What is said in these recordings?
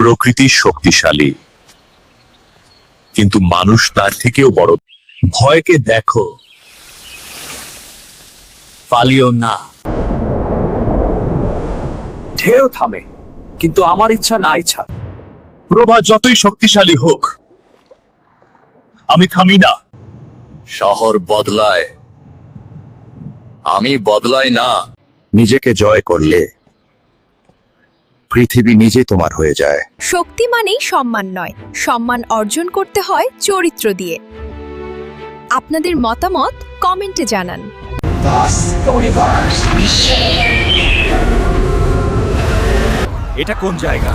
প্রকৃতি শক্তিশালী, কিন্তু মানুষ তার থেকেও বড়। ভয়কে দেখো, পালিও না। ঢেউ থামে, কিন্তু আমার ইচ্ছা না ইচ্ছা। প্রভা যতই শক্তিশালী হোক, আমি থামি না। শহর বদলায়, আমি বদলাই না। নিজেকে জয় করলে পৃথিবী নিজে তোমার হয়ে যায়। শক্তি মানেই সম্মান নয়, সম্মান অর্জন করতে হয় চরিত্র দিয়ে। আপনাদের মতামত কমেন্টে জানান। এটা কোন জায়গা?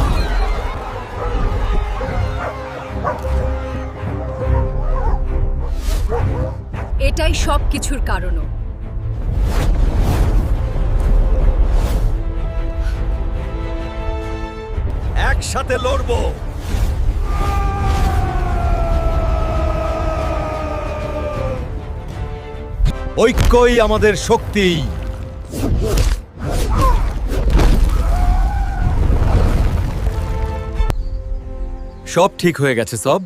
এটাই সব কিছুর কারণও। একসাথে লড়বো। ঐক্যই আমাদের শক্তি। সব ঠিক হয়ে গেছে সব।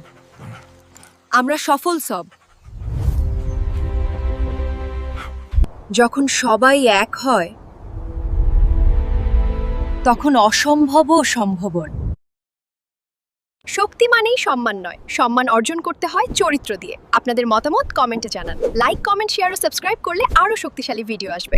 আমরা সফল সব। যখন সবাই এক হয়, তখন অসম্ভবও সম্ভব। শক্তি মানেই সম্মান নয়, সম্মান অর্জন করতে হয় চরিত্র দিয়ে। আপনাদের মতামত কমেন্টে জানান। লাইক, কমেন্ট, শেয়ার ও সাবস্ক্রাইব করলে আরো শক্তিশালী ভিডিও আসবে।